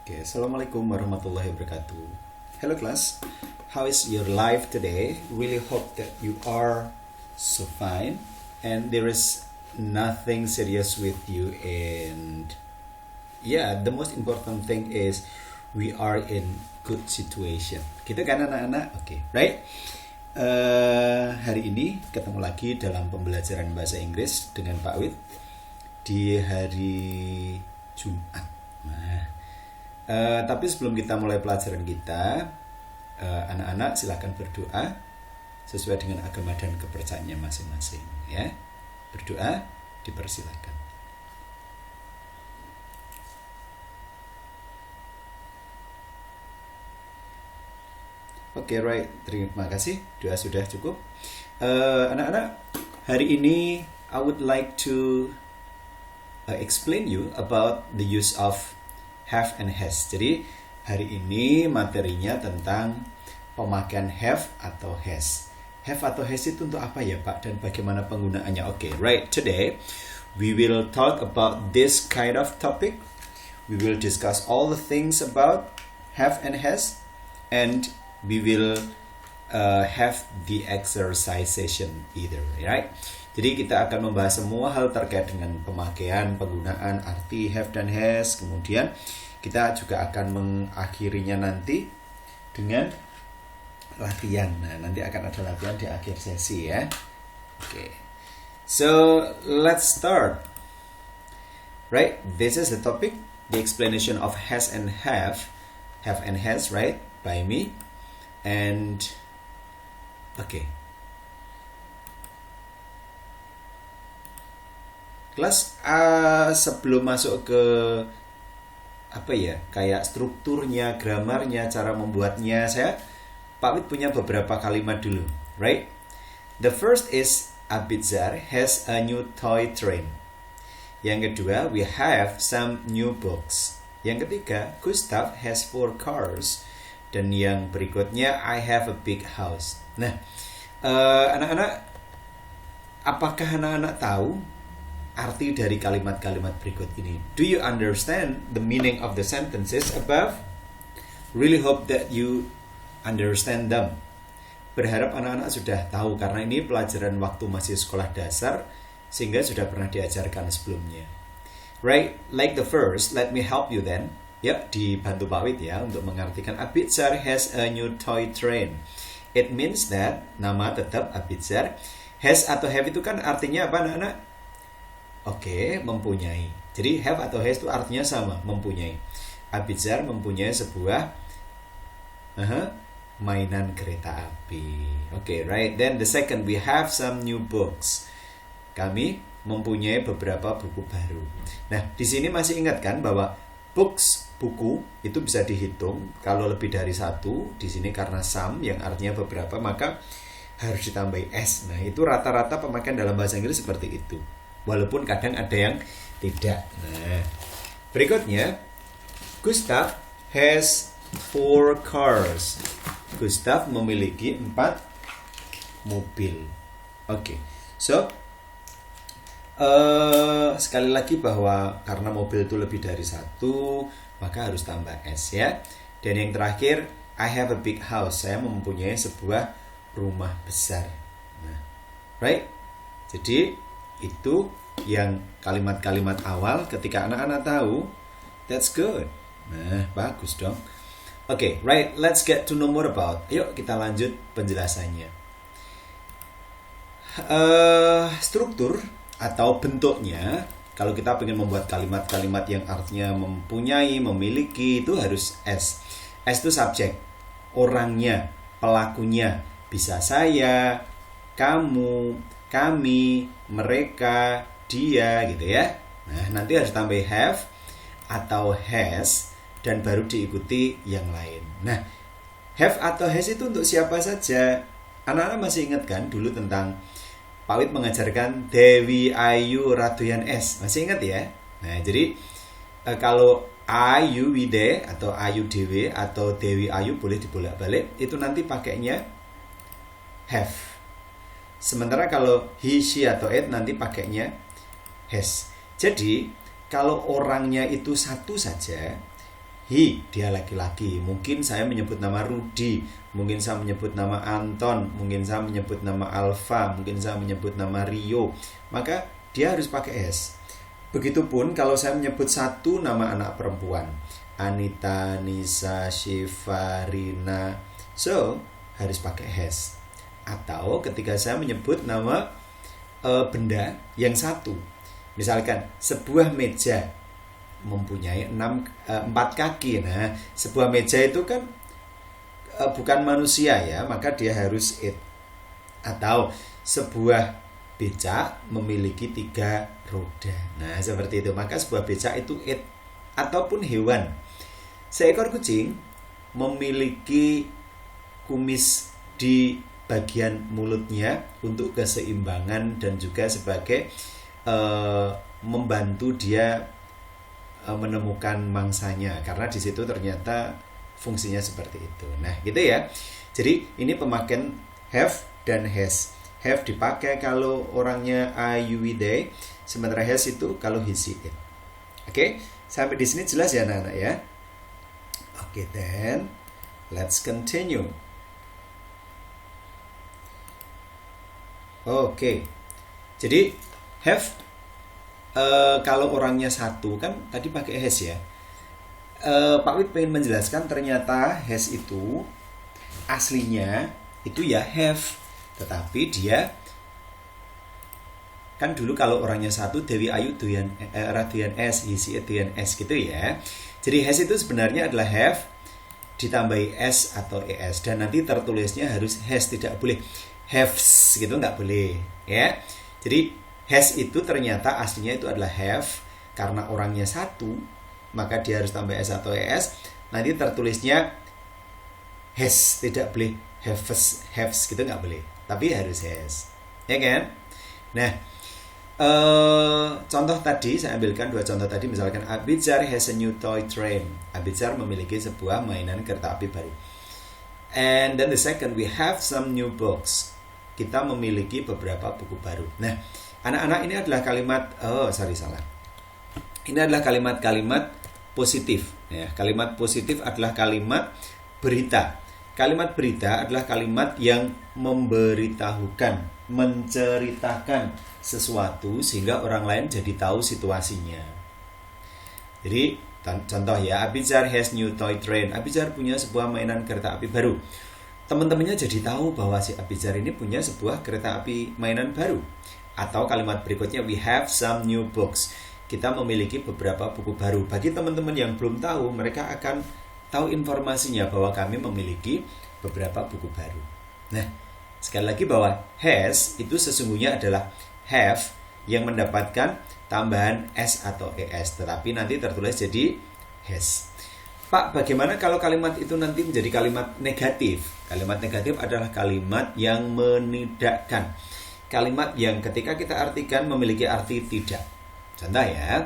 Okay, Assalamualaikum warahmatullahi wabarakatuh. Hello class, how is your life today? Really hope that you are so fine and there is nothing serious with you, and the most important thing is we are in good situation. Gitu kan anak-anak? Oke, right? Hari ini ketemu lagi dalam pembelajaran bahasa Inggris dengan Pak Wid di hari Jumat. Tapi sebelum kita mulai pelajaran kita, anak-anak silakan berdoa sesuai dengan agama dan kepercayaannya masing-masing, ya. Berdoa dipersilakan. Oke, right. Terima kasih. Doa sudah cukup. Anak-anak, hari ini I would like to explain you about the use of have and has. Jadi hari ini materinya tentang pemakaian have atau has. Have atau has itu untuk apa ya Pak, dan bagaimana penggunaannya? Oke, right. Today we will talk about this kind of topic. We will discuss all the things about have and has, and we will have the exercise session either, right? Jadi kita akan membahas semua hal terkait dengan pemakaian, penggunaan, arti have dan has. Kemudian kita juga akan mengakhirinya nanti dengan latihan. Nah, nanti akan ada latihan di akhir sesi ya. Oke. So, let's start. Right? This is the topic, the explanation of has and have and has, right? By me. And okay. Kelas sebelum masuk ke kayak strukturnya, gramarnya, cara membuatnya, Pak Wid punya beberapa kalimat dulu, right? The first is Abizar has a new toy train. Yang kedua, we have some new books. Yang ketiga, Gustav has 4 cars. Dan yang berikutnya, I have a big house. Nah, anak-anak, apakah anak-anak tahu arti dari kalimat-kalimat berikut ini? Do you understand the meaning of the sentences above? Really hope that you understand them. Berharap anak-anak sudah tahu, karena ini pelajaran waktu masih sekolah dasar, sehingga sudah pernah diajarkan sebelumnya. Right, like the first, let me help you then. Yuk, dibantu Pak Wid ya untuk mengartikan Abizar has a new toy train. It means that, nama tetap Abizar, has atau have itu kan artinya apa anak-anak? Oke, mempunyai. Jadi have atau has itu artinya sama, mempunyai. Abizar mempunyai sebuah mainan kereta api. Oke, right. Then the second, we have some new books. Kami mempunyai beberapa buku baru. Nah, di sini masih ingat kan bahwa books, buku, itu bisa dihitung kalau lebih dari satu. Di sini karena some yang artinya beberapa, maka harus ditambahi s. Nah, itu rata-rata pemakaian dalam bahasa Inggris seperti itu. Walaupun kadang ada yang tidak. Nah, berikutnya, Gustav has 4 cars. Gustav memiliki 4 mobil. Oke. So, sekali lagi bahwa karena mobil itu lebih dari satu, maka harus tambah s ya. Dan yang terakhir, I have a big house. Saya mempunyai sebuah rumah besar. Nah, right? Jadi itu yang kalimat-kalimat awal. Ketika anak-anak tahu, that's good. Nah, bagus dong. Oke, right, let's get to know more about. Yuk kita lanjut penjelasannya. Struktur atau bentuknya, kalau kita ingin membuat kalimat-kalimat yang artinya mempunyai, memiliki, itu harus s. S itu subjek, orangnya, pelakunya. Bisa saya, kamu, kami, mereka, dia, gitu ya. Nah, nanti harus tambah have atau has, dan baru diikuti yang lain. Nah, have atau has itu untuk siapa saja? Anak-anak masih ingat kan dulu tentang Pak Wid mengajarkan Dewi Ayu Radoyan S. Masih ingat ya? Nah, jadi kalau Ayu Wide atau Ayu Dewi atau Dewi Ayu boleh dibolak-balik, itu nanti pakainya have. Sementara kalau he, she atau it nanti pakainya has. Jadi kalau orangnya itu satu saja, he, dia laki-laki. Mungkin saya menyebut nama Rudy, mungkin saya menyebut nama Anton, mungkin saya menyebut nama Alfa, mungkin saya menyebut nama Rio. Maka dia harus pakai has. Begitupun kalau saya menyebut satu nama anak perempuan, Anita, Nisa, Shiva, Rina, so harus pakai has. Atau ketika saya menyebut nama benda yang satu, misalkan sebuah meja mempunyai 4 kaki. Nah, sebuah meja itu kan bukan manusia ya, maka dia harus it. Atau sebuah becak memiliki 3 roda. Nah, seperti itu. Maka sebuah becak itu it. Ataupun hewan. Seekor kucing memiliki kumis di bagian mulutnya untuk keseimbangan dan juga sebagai membantu dia menemukan mangsanya, karena di situ ternyata fungsinya seperti itu. Nah, gitu ya. Jadi ini pemakaian have dan has. Have dipakai kalau orangnya I, you, we, they, sementara has itu kalau he, she, it. Oke, sampai di sini jelas ya anak-anak ya. Oke, then let's continue. Oke. Jadi have kalau orangnya satu kan tadi pakai has ya. Pak Wid pengen menjelaskan ternyata has itu aslinya itu ya have, tetapi dia kan dulu kalau orangnya satu Dewi Ayu doyan Radian S, isi doyan S gitu ya. Jadi has itu sebenarnya adalah have ditambahi s atau es, dan nanti tertulisnya harus has, tidak boleh haves gitu, nggak boleh ya. Jadi has itu ternyata aslinya itu adalah have, karena orangnya satu maka dia harus tambah s atau es. Nanti tertulisnya has, tidak boleh haves gitu, nggak boleh, tapi harus has, ya kan? Nah, contoh tadi saya ambilkan 2 contoh tadi. Misalkan Abizar has a new toy train. Abizar memiliki sebuah mainan kereta api baru. And then the second, we have some new books. Kita memiliki beberapa buku baru. Nah, anak-anak, ini adalah kalimat ini adalah kalimat-kalimat positif ya. Kalimat positif adalah kalimat berita. Kalimat berita adalah kalimat yang memberitahukan, menceritakan sesuatu sehingga orang lain jadi tahu situasinya. Jadi contoh ya, Abizar has new toy train. Abizar punya sebuah mainan kereta api baru. Teman-temannya jadi tahu bahwa si Abizar ini punya sebuah kereta api mainan baru. Atau kalimat berikutnya, we have some new books. Kita memiliki beberapa buku baru. Bagi teman-teman yang belum tahu, mereka akan tahu informasinya bahwa kami memiliki beberapa buku baru. Nah, sekali lagi bahwa has itu sesungguhnya adalah have yang mendapatkan tambahan s atau es, tetapi nanti tertulis jadi has. Pak, bagaimana kalau kalimat itu nanti menjadi kalimat negatif? Kalimat negatif adalah kalimat yang menidakkan. Kalimat yang ketika kita artikan memiliki arti tidak. Contoh ya,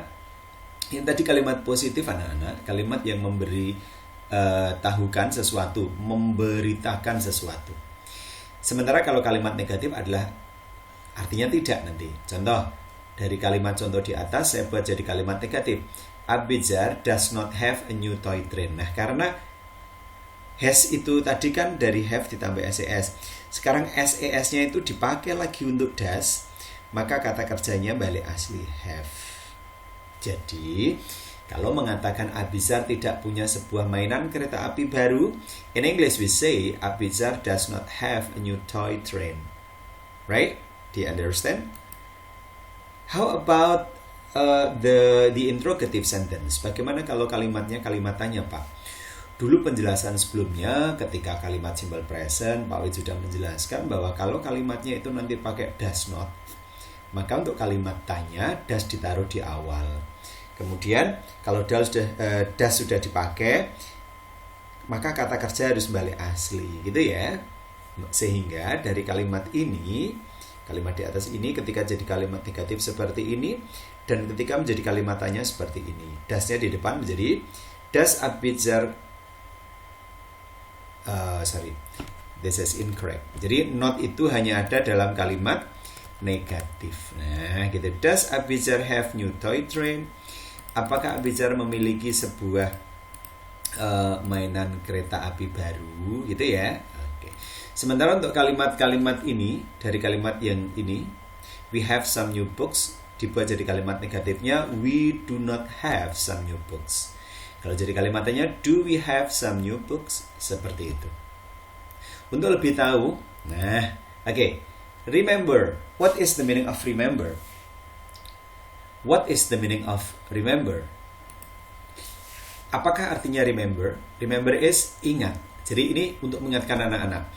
yang tadi kalimat positif anak-anak, kalimat yang memberi tahukan sesuatu, memberitakan sesuatu. Sementara kalau kalimat negatif adalah artinya tidak nanti. Contoh, dari kalimat contoh di atas saya buat jadi kalimat negatif. Abizar does not have a new toy train. Nah, karena has itu tadi kan dari have ditambah ses. Sekarang ses-nya itu dipakai lagi untuk does, maka kata kerjanya balik asli have. Jadi, kalau mengatakan Abizar tidak punya sebuah mainan kereta api baru, in English we say Abizar does not have a new toy train. Right? Do you understand? How about the interrogative sentence? Bagaimana kalau kalimatnya kalimat tanya, Pak? Dulu penjelasan sebelumnya ketika kalimat simple present, Pak Wid sudah menjelaskan bahwa kalau kalimatnya itu nanti pakai does not, maka untuk kalimat tanya does ditaruh di awal. Kemudian kalau does sudah dipakai, maka kata kerja harus balik asli, gitu ya. Sehingga dari kalimat ini, kalimat di atas ini ketika jadi kalimat negatif seperti ini, dan ketika menjadi kalimat tanya seperti ini, does-nya di depan menjadi does Abizar this is incorrect. Jadi not itu hanya ada dalam kalimat negatif. Nah, gitu. Does Abizar have new toy train? Apakah Abizar memiliki sebuah mainan kereta api baru gitu ya. Oke. Sementara untuk kalimat-kalimat ini, dari kalimat yang ini, we have some new books, dibuat jadi kalimat negatifnya we do not have some new books. Kalau jadi kalimatnya do we have some new books, seperti itu. Untuk lebih tahu, remember. What is the meaning of remember? What is the meaning of remember? Apakah artinya remember? Remember is ingat. Jadi ini untuk mengingatkan anak-anak.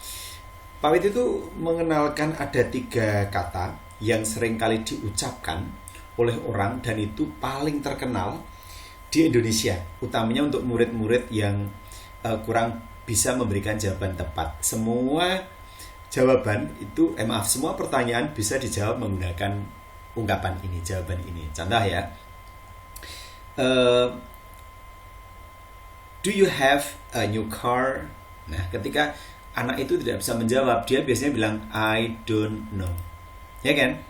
Pak Wit itu mengenalkan ada 3 kata yang sering kali diucapkan oleh orang dan itu paling terkenal di Indonesia, utamanya untuk murid-murid yang kurang bisa memberikan jawaban tepat. Semua pertanyaan bisa dijawab menggunakan ungkapan ini, jawaban ini. Contoh ya, do you have a new car? Nah, ketika anak itu tidak bisa menjawab, dia biasanya bilang I don't know. Ya kan?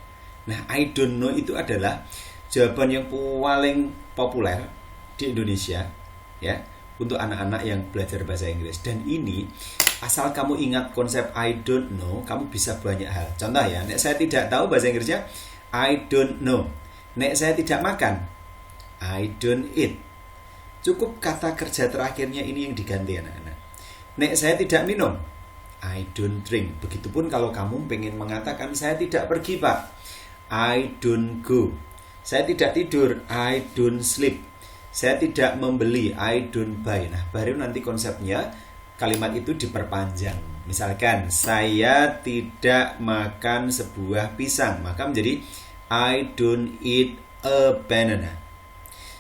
Nah, I don't know itu adalah jawaban yang paling populer di Indonesia ya, untuk anak-anak yang belajar bahasa Inggris. Dan ini asal kamu ingat konsep I don't know, kamu bisa banyak hal. Contoh ya, nek saya tidak tahu bahasa Inggrisnya I don't know. Nek saya tidak makan, I don't eat. Cukup kata kerja terakhirnya ini yang diganti anak-anak. Nek saya tidak minum, I don't drink. Begitupun kalau kamu pengen mengatakan saya tidak pergi Pak, I don't go. Saya tidak tidur, I don't sleep. Saya tidak membeli, I don't buy. Nah, baru nanti konsepnya kalimat itu diperpanjang. Misalkan saya tidak makan sebuah pisang, maka menjadi I don't eat a banana.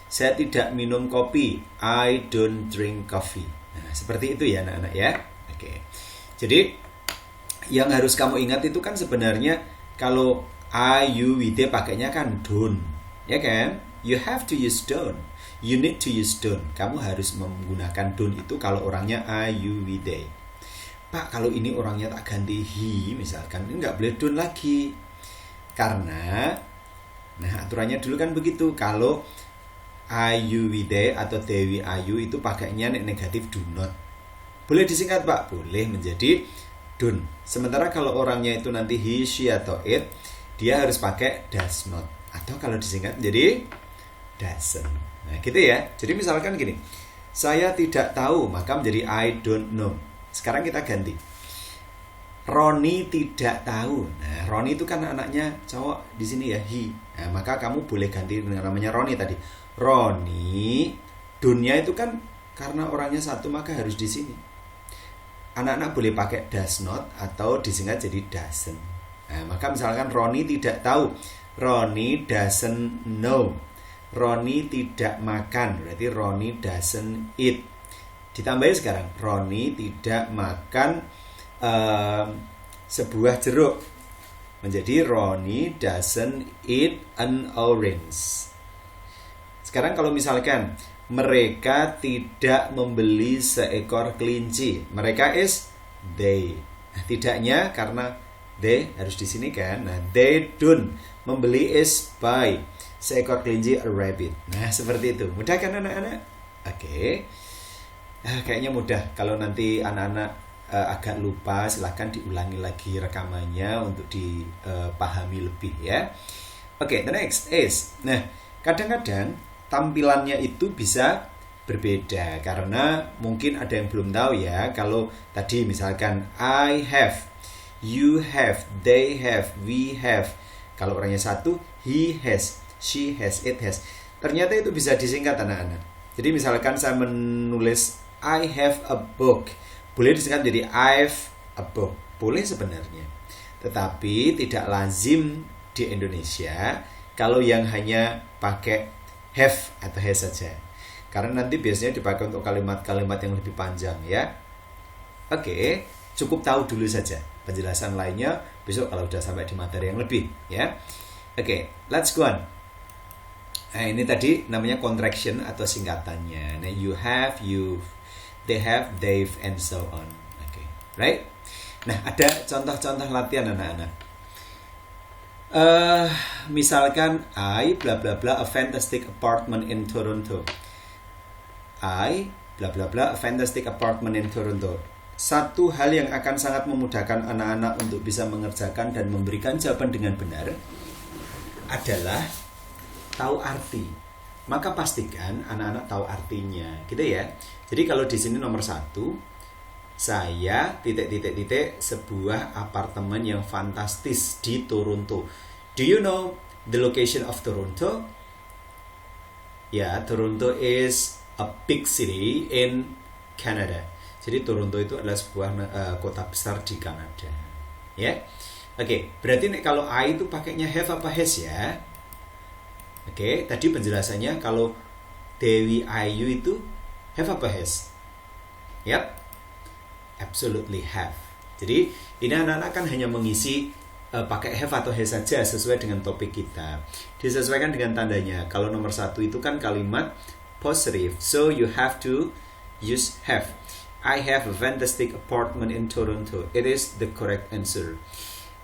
Saya tidak minum kopi, I don't drink coffee. Nah, seperti itu ya anak-anak ya. Oke. Jadi yang harus kamu ingat itu kan sebenarnya kalau I, you, we, they pakainya kan don't, ya kan? You have to use don't. You need to use don't. Kamu harus menggunakan don't itu kalau orangnya I, you, we, they. Pak, kalau ini orangnya tak ganti he misalkan, ini nggak boleh don't lagi. Karena, aturannya dulu kan begitu. Kalau I, you, we, they atau they, we, are, you itu pakainya negatif do not. Boleh disingkat Pak? Boleh menjadi don't. Sementara kalau orangnya itu nanti he, she, atau it, dia harus pakai does not. Atau kalau disingkat menjadi doesn't. Nah gitu ya. Jadi misalkan gini, saya tidak tahu, maka menjadi I don't know. Sekarang kita ganti, Roni tidak tahu. Nah Roni itu kan anaknya cowok di sini ya, he. Nah maka kamu boleh ganti dengan namanya Roni tadi. Roni, dunia itu kan karena orangnya satu maka harus di sini. Anak-anak boleh pakai does not atau disingkat jadi doesn't. Nah maka misalkan Roni tidak tahu, Roni doesn't know. Roni tidak makan, berarti Roni doesn't eat. Ditambahin sekarang, Roni tidak makan sebuah jeruk, menjadi Roni doesn't eat an orange. Sekarang kalau misalkan mereka tidak membeli seekor kelinci, mereka is they. Nah, tidaknya karena they harus di sini kan. Nah, they don't. Membeli is buy. Seekor kelinci a rabbit. Nah, seperti itu. Mudah kan anak-anak? Oke. Kayaknya mudah. Kalau nanti anak-anak agak lupa, silahkan diulangi lagi rekamannya untuk dipahami lebih ya. Oke, the next is. Nah, kadang-kadang tampilannya itu bisa berbeda karena mungkin ada yang belum tahu ya. Kalau tadi misalkan I have, you have, they have, we have. Kalau orangnya satu, he has, she has, it has. Ternyata itu bisa disingkat anak-anak. Jadi misalkan saya menulis I have a book, boleh disingkat jadi I've a book. Boleh sebenarnya. Tetapi tidak lazim di Indonesia kalau yang hanya pakai have atau has saja. Karena nanti biasanya dipakai untuk kalimat-kalimat yang lebih panjang ya. Oke, cukup tahu dulu saja. Penjelasan lainnya besok kalau udah sampai di materi yang lebih ya. Oke, let's go on. Nah, ini tadi namanya contraction atau singkatannya. Nah, you have, you've, they have, they've, and so on. Oke, right? Nah, ada contoh-contoh latihan anak-anak. Misalkan I bla bla bla a fantastic apartment in Toronto. I bla bla bla, a fantastic apartment in Toronto. Satu hal yang akan sangat memudahkan anak-anak untuk bisa mengerjakan dan memberikan jawaban dengan benar adalah tahu arti. Maka pastikan anak-anak tahu artinya, gitu ya. Jadi kalau di sini nomor 1, saya sebuah apartemen yang fantastis di Toronto. Do you know the location of Toronto? Ya, Toronto is a big city in Canada. Jadi Toronto itu adalah sebuah kota besar di Kanada. Ya, oke. Berarti kalau I itu pakainya have apa has ya? Oke. Tadi penjelasannya kalau Dewi Ayu itu have apa has? Yap, absolutely have. Jadi ini anak-anak kan hanya mengisi pakai have atau has saja sesuai dengan topik kita. Disesuaikan dengan tandanya. Kalau nomor 1 itu kan kalimat positive, so you have to use have. I have a fantastic apartment in Toronto. It is the correct answer.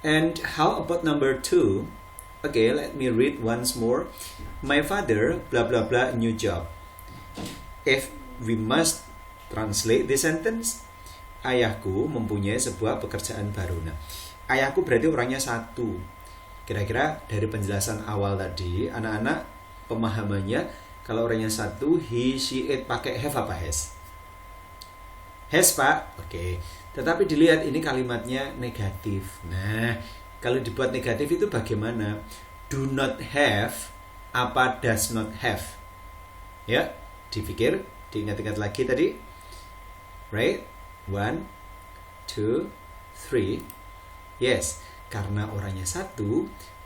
And how about number 2? Okay, let me read once more. My father, blah blah blah, new job. If we must translate this sentence, ayahku mempunyai sebuah pekerjaan baru. Nah, ayahku berarti orangnya 1. Kira-kira dari penjelasan awal tadi, anak-anak pemahamannya kalau orangnya 1, he, she, it pakai have apa has? Has, Pak. Oke. Tetapi dilihat ini kalimatnya negatif. Nah, kalau dibuat negatif itu bagaimana? Do not have apa does not have? Ya, dipikir, diingat-ingat lagi tadi. Right? 1, 2, 3. Yes, karena orangnya 1,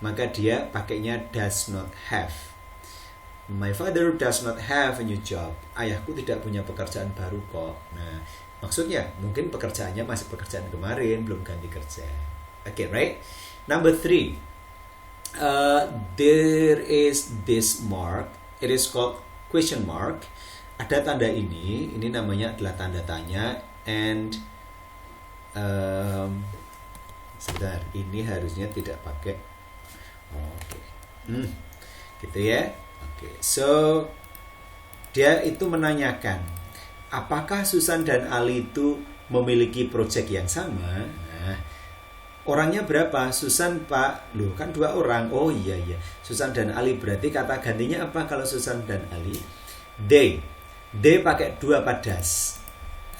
maka dia pakainya does not have. My father does not have a new job. Ayahku tidak punya pekerjaan baru kok. Nah, maksudnya mungkin pekerjaannya masih pekerjaan kemarin, belum ganti kerja. Okay, right? Number 3. There is this mark. It is called question mark. Ada tanda ini namanya adalah tanda tanya. And sebentar, ini harusnya tidak pakai. Oke. Gitu ya. Oke. So dia itu menanyakan, apakah Susan dan Ali itu memiliki proyek yang sama? Nah, orangnya berapa? Susan, Pak. Loh, kan 2 orang. Oh iya. Susan dan Ali, berarti kata gantinya apa kalau Susan dan Ali? They pakai 2 padas.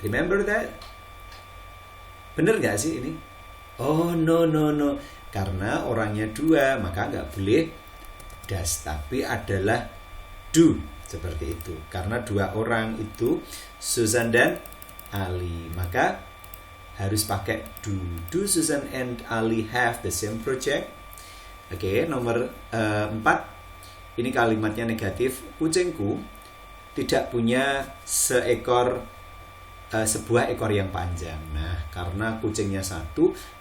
Remember that? Bener gak sih ini? Oh no. Karena orangnya 2, maka gak boleh das, tapi adalah do. Seperti itu. Karena 2 orang itu Susan dan Ali, maka harus pakai do. Do Susan and Ali have the same project? Oke, nomor 4. Ini kalimatnya negatif. Kucingku tidak punya sebuah ekor yang panjang. Nah, karena kucingnya 1,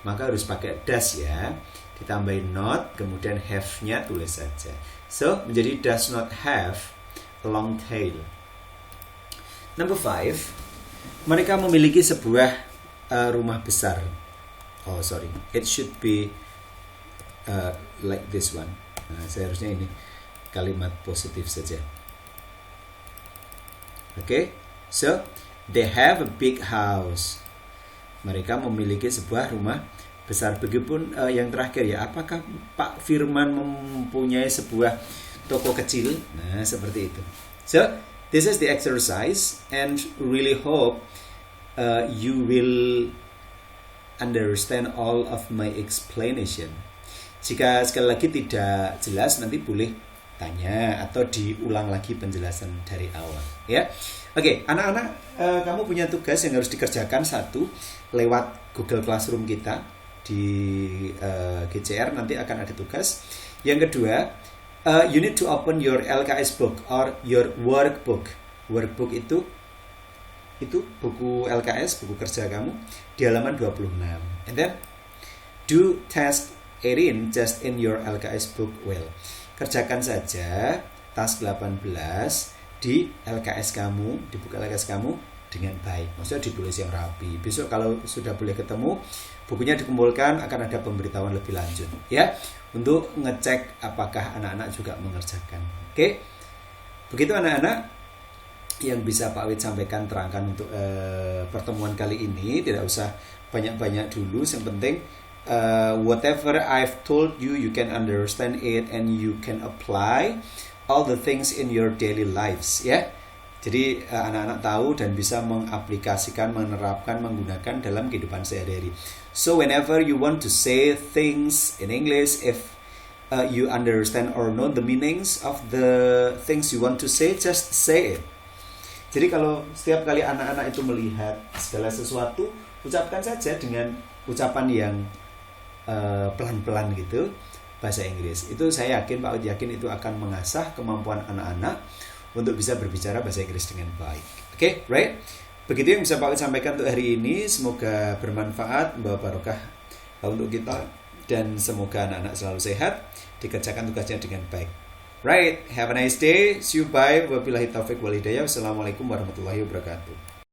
maka harus pakai does ya. Ditambahin not, kemudian have-nya tulis saja. So, menjadi does not have a long tail. Number 5. Mereka memiliki sebuah rumah besar. Oh, sorry. It should be like this one. Nah, seharusnya ini kalimat positif saja. Okay? So, they have a big house. Mereka memiliki sebuah rumah besar. Begitupun yang terakhir ya, apakah Pak Firman mempunyai sebuah toko kecil? Nah, seperti itu. So, this is the exercise and really hope you will understand all of my explanation. Jika sekali lagi tidak jelas, nanti boleh tanya atau diulang lagi penjelasan dari awal ya. Oke, anak-anak, kamu punya tugas yang harus dikerjakan. 1, lewat Google Classroom kita di GCR nanti akan ada tugas. Yang kedua, you need to open your LKS book or your workbook. Workbook itu buku LKS, buku kerja kamu di halaman 26. And then do task 18 just in your LKS book well. Kerjakan saja task 18 di LKS kamu, di buku LKS kamu dengan baik. Maksudnya ditulis yang rapi. Besok kalau sudah boleh ketemu, bukunya dikumpulkan, akan ada pemberitahuan lebih lanjut ya, untuk ngecek apakah anak-anak juga mengerjakan. Oke. Begitu anak-anak. yang bisa Pak Wid sampaikan, terangkan untuk pertemuan kali ini. Tidak usah banyak-banyak dulu, yang penting whatever I've told you, you can understand it and you can apply all the things in your daily lives, ya. Jadi anak-anak tahu dan bisa mengaplikasikan, menerapkan, menggunakan dalam kehidupan sehari-hari. So whenever you want to say things in English, if you understand or know the meanings of the things you want to say, just say it. Jadi kalau setiap kali anak-anak itu melihat segala sesuatu, ucapkan saja dengan ucapan yang pelan-pelan gitu, bahasa Inggris. Itu saya yakin, Pak Wid yakin itu akan mengasah kemampuan anak-anak untuk bisa berbicara bahasa Inggris dengan baik. Oke, right? Begitu yang bisa Pak Wid sampaikan untuk hari ini. Semoga bermanfaat, membawa barokah untuk kita, dan semoga anak-anak selalu sehat, dikerjakan tugasnya dengan baik. Right, have a nice day. See you, bye. Wabillahi taufiq wal hidayah. Wassalamualaikum warahmatullahi wabarakatuh.